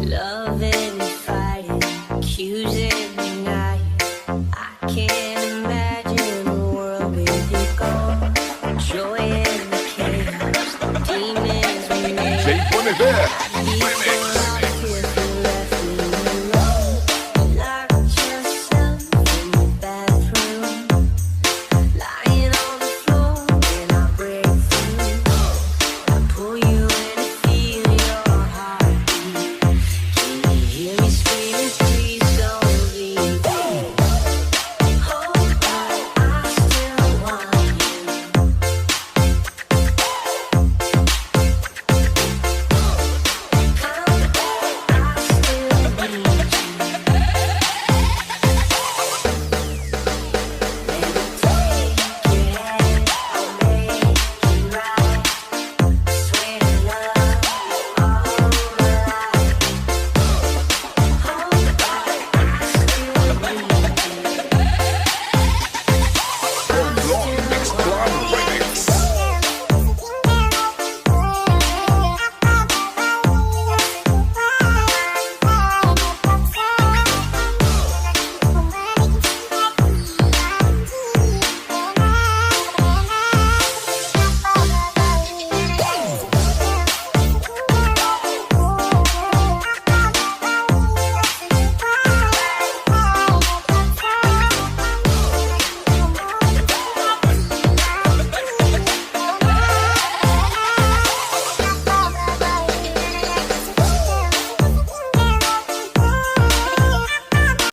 Loving and fighting, accusing and denying. I can't imagine a world with you gone. Joy in the chaos, demons remain. Jay Bonnever.